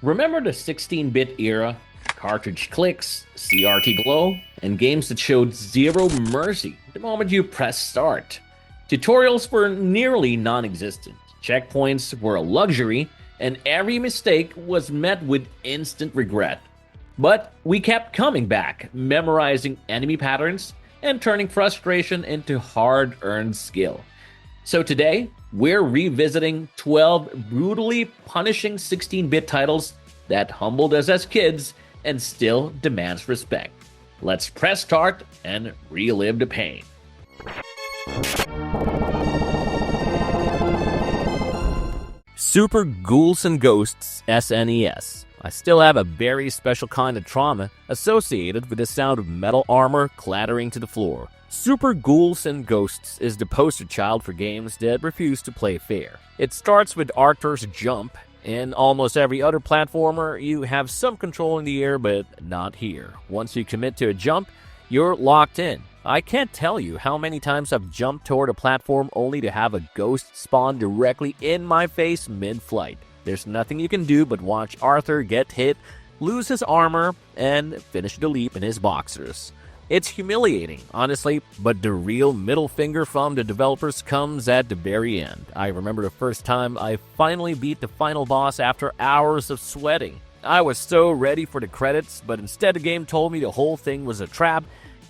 Remember the 16-bit era? Cartridge clicks, CRT glow, and games that showed zero mercy the moment you press start. Tutorials were nearly non-existent, checkpoints were a luxury, and every mistake was met with instant regret. But we kept coming back, memorizing enemy patterns, and turning frustration into hard-earned skill. So today, we're revisiting 12 brutally punishing 16-bit titles that humbled us as kids and still demands respect. Let's press start and relive the pain. Super Ghouls and Ghosts SNES. I still have a very special kind of trauma associated with the sound of metal armor clattering to the floor. Super Ghouls and Ghosts is the poster child for games that refuse to play fair. It starts with Arthur's Jump. In almost every other platformer, you have some control in the air, but not here. Once you commit to a jump, you're locked in. I can't tell you how many times I've jumped toward a platform only to have a ghost spawn directly in my face mid-flight. There's nothing you can do but watch Arthur get hit, lose his armor, and finish the leap in his boxers. It's humiliating, honestly, but the real middle finger from the developers comes at the very end. I remember the first time I finally beat the final boss after hours of sweating. I was so ready for the credits, but instead the game told me the whole thing was a trap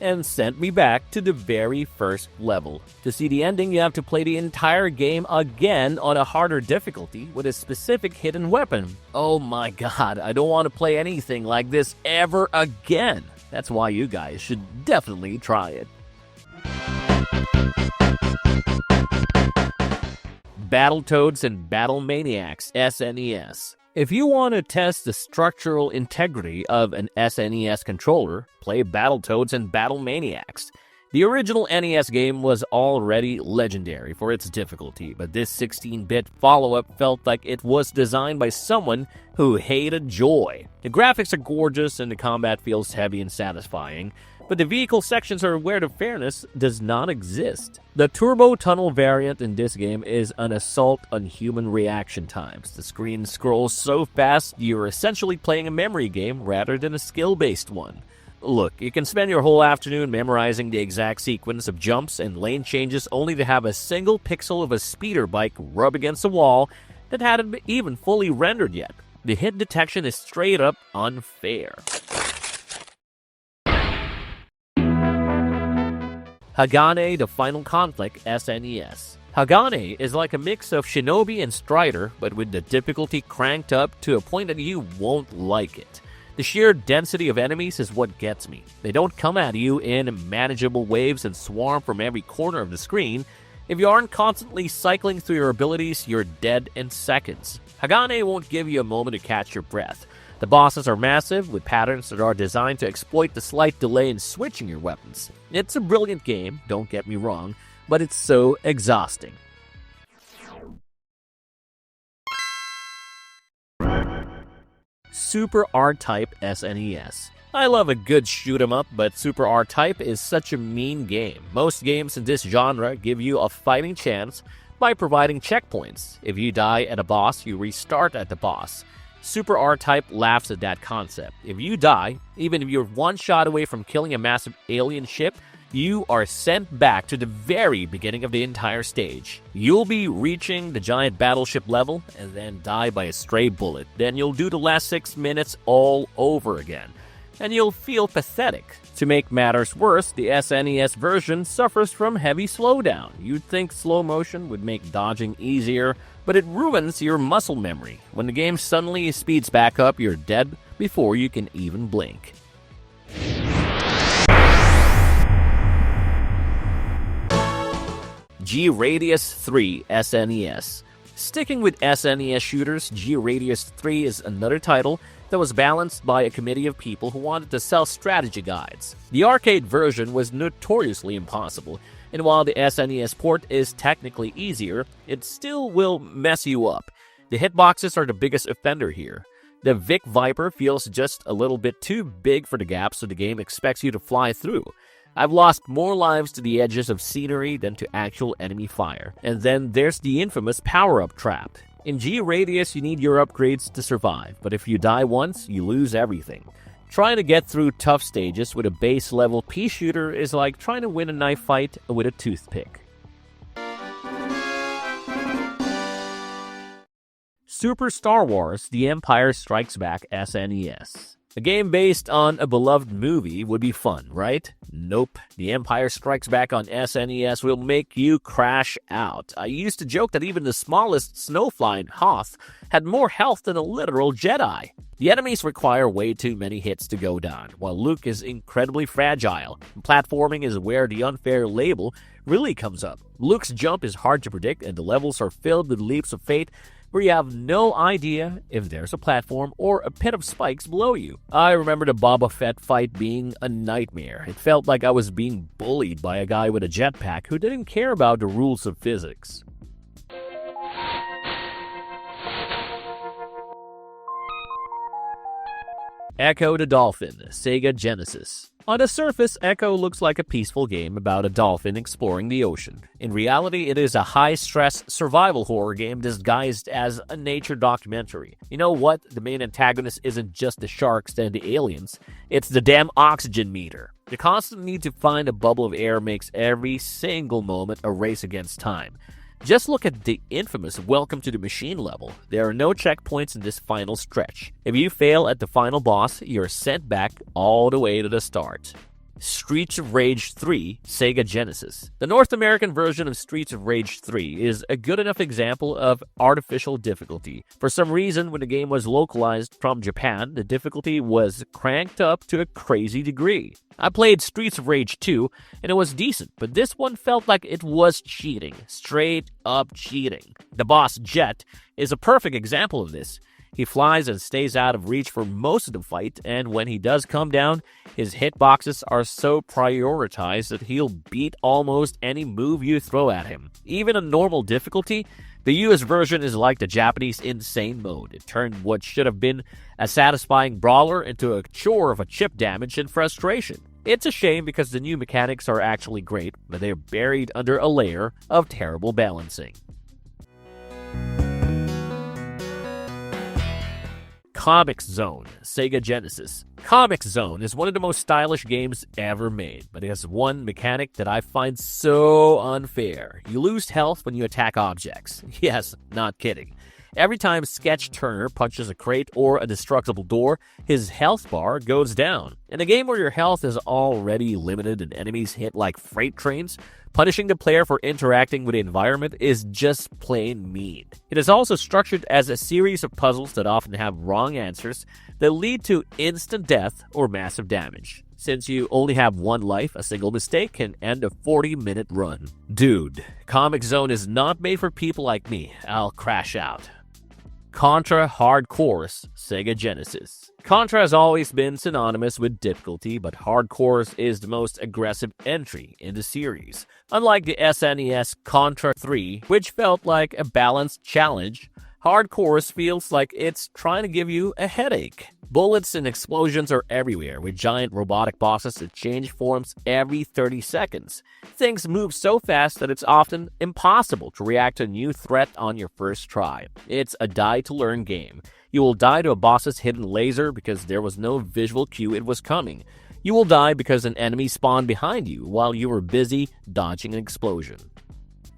and sent me back to the very first level. To see the ending, you have to play the entire game again on a harder difficulty with a specific hidden weapon. Oh my god, I don't want to play anything like this ever again. That's why you guys should definitely try it. Battletoads and Battlemaniacs SNES. If you want to test the structural integrity of an SNES controller, play Battletoads and Battlemaniacs. The original NES game was already legendary for its difficulty, but this 16-bit follow-up felt like it was designed by someone who hated joy. The graphics are gorgeous and the combat feels heavy and satisfying, but the vehicle sections are where the fairness does not exist. The turbo tunnel variant in this game is an assault on human reaction times. The screen scrolls so fast you're essentially playing a memory game rather than a skill-based one. Look, you can spend your whole afternoon memorizing the exact sequence of jumps and lane changes only to have a single pixel of a speeder bike rub against a wall that hadn't even fully rendered yet. The hit detection is straight up unfair. Hagane, the Final Conflict SNES. Hagane is like a mix of Shinobi and Strider, but with the difficulty cranked up to a point that you won't like it. The sheer density of enemies is what gets me. They don't come at you in manageable waves and swarm from every corner of the screen. If you aren't constantly cycling through your abilities, you're dead in seconds. Hagane won't give you a moment to catch your breath. The bosses are massive, with patterns that are designed to exploit the slight delay in switching your weapons. It's a brilliant game, don't get me wrong, but it's so exhausting. Super R-Type SNES. I love a good shoot-'em-up, but Super R-Type is such a mean game. Most games in this genre give you a fighting chance by providing checkpoints. If you die at a boss, you restart at the boss. Super R-Type laughs at that concept. If you die, even if you're one shot away from killing a massive alien ship, you are sent back to the very beginning of the entire stage. You'll be reaching the giant battleship level and then die by a stray bullet. Then you'll do the last 6 minutes all over again. And you'll feel pathetic. To make matters worse, the SNES version suffers from heavy slowdown. You'd think slow motion would make dodging easier, but it ruins your muscle memory. When the game suddenly speeds back up, you're dead before you can even blink. Gradius III SNES. Sticking with SNES shooters, Gradius III is another title that was balanced by a committee of people who wanted to sell strategy guides. The arcade version was notoriously impossible, and while the SNES port is technically easier, it still will mess you up. The hitboxes are the biggest offender here. The Vic Viper feels just a little bit too big for the gap, so the game expects you to fly through. I've lost more lives to the edges of scenery than to actual enemy fire. And then there's the infamous power-up trap. In Gradius, you need your upgrades to survive, but if you die once, you lose everything. Trying to get through tough stages with a base level pea shooter is like trying to win a knife fight with a toothpick. Super Star Wars: The Empire Strikes Back SNES. A game based on a beloved movie would be fun, right? Nope. The Empire Strikes Back on SNES will make you crash out. I used to joke that even the smallest snowflying Hoth had more health than a literal Jedi. The enemies require way too many hits to go down, while Luke is incredibly fragile. Platforming is where the unfair label really comes up. Luke's jump is hard to predict, and the levels are filled with leaps of fate where you have no idea if there's a platform or a pit of spikes below you. I remember the Boba Fett fight being a nightmare. It felt like I was being bullied by a guy with a jetpack who didn't care about the rules of physics. Ecco the Dolphin, Sega Genesis. On the surface, Ecco looks like a peaceful game about a dolphin exploring the ocean. In reality, it is a high-stress survival horror game disguised as a nature documentary. You know what? The main antagonist isn't just the sharks and the aliens. It's the damn oxygen meter. The constant need to find a bubble of air makes every single moment a race against time. Just look at the infamous Welcome to the Machine level. There are no checkpoints in this final stretch. If you fail at the final boss, you're sent back all the way to the start. Streets of Rage 3, Sega Genesis. The North American version of Streets of Rage 3 is a good enough example of artificial difficulty. For some reason, when the game was localized from Japan, the difficulty was cranked up to a crazy degree. I played Streets of Rage 2, and it was decent, but this one felt like it was cheating. Straight up cheating. The boss, Jet, is a perfect example of this. He flies and stays out of reach for most of the fight, and when he does come down, his hitboxes are so prioritized that he'll beat almost any move you throw at him. Even on normal difficulty, the US version is like the Japanese insane mode. It turned what should have been a satisfying brawler into a chore of a chip damage and frustration. It's a shame because the new mechanics are actually great, but they're buried under a layer of terrible balancing. Comix Zone, Sega Genesis. Comix Zone is one of the most stylish games ever made, but it has one mechanic that I find so unfair. You lose health when you attack objects. Yes, not kidding. Every time Sketch Turner punches a crate or a destructible door, his health bar goes down. In a game where your health is already limited and enemies hit like freight trains, punishing the player for interacting with the environment is just plain mean. It is also structured as a series of puzzles that often have wrong answers that lead to instant death or massive damage. Since you only have one life, a single mistake can end a 40-minute run. Dude, Comix Zone is not made for people like me. I'll crash out. Contra Hard Course, Sega Genesis. Contra has always been synonymous with difficulty, but Hard Course is the most aggressive entry in the series. Unlike the SNES Contra 3, which felt like a balanced challenge, Hard Course feels like it's trying to give you a headache. Bullets and explosions are everywhere, with giant robotic bosses that change forms every 30 seconds. Things move so fast that it's often impossible to react to a new threat on your first try. It's a die-to-learn game. You will die to a boss's hidden laser because there was no visual cue it was coming. You will die because an enemy spawned behind you while you were busy dodging an explosion.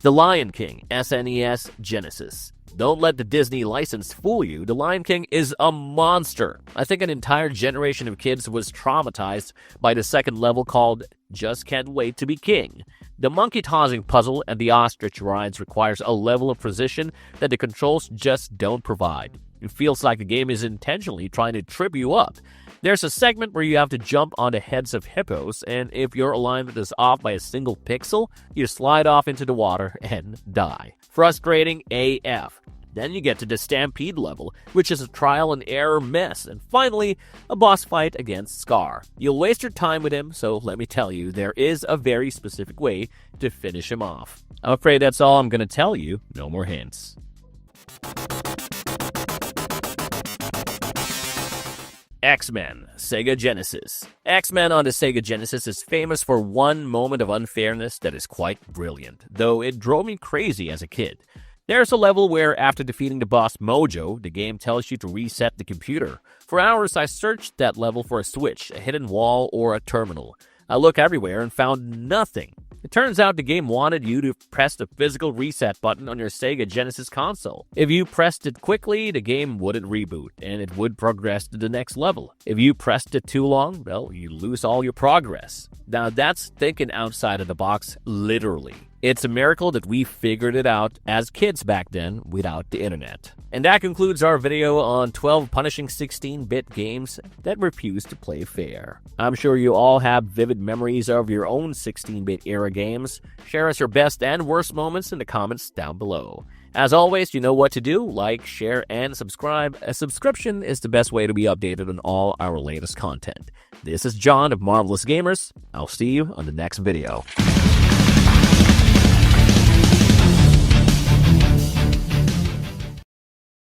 The Lion King, SNES Genesis. Don't let the Disney license fool you. The Lion King is a monster. I think an entire generation of kids was traumatized by the second level called Just Can't Wait to Be King. The monkey tossing puzzle and the ostrich rides requires a level of precision that the controls just don't provide. It feels like the game is intentionally trying to trip you up. There's a segment where you have to jump on the heads of hippos, and if your alignment is off by a single pixel, you slide off into the water and die. Frustrating AF. Then you get to the Stampede level, which is a trial and error mess, and finally, a boss fight against Scar. You'll waste your time with him, so let me tell you, there is a very specific way to finish him off. I'm afraid that's all I'm going to tell you. No more hints. X-Men, Sega Genesis. X-Men on the Sega Genesis is famous for one moment of unfairness that is quite brilliant, though it drove me crazy as a kid. There's a level where, after defeating the boss Mojo, the game tells you to reset the computer. For hours, I searched that level for a switch, a hidden wall, or a terminal. I looked everywhere and found nothing. It turns out the game wanted you to press the physical reset button on your Sega Genesis console. If you pressed it quickly, the game wouldn't reboot, and it would progress to the next level. If you pressed it too long, well, you lose all your progress. Now that's thinking outside of the box, literally. It's a miracle that we figured it out as kids back then without the internet. And that concludes our video on 12 punishing 16-bit games that refuse to play fair. I'm sure you all have vivid memories of your own 16-bit era games. Share us your best and worst moments in the comments down below. As always, you know what to do. Like, share, and subscribe. A subscription is the best way to be updated on all our latest content. This is John of Marvelous Gamers. I'll see you on the next video.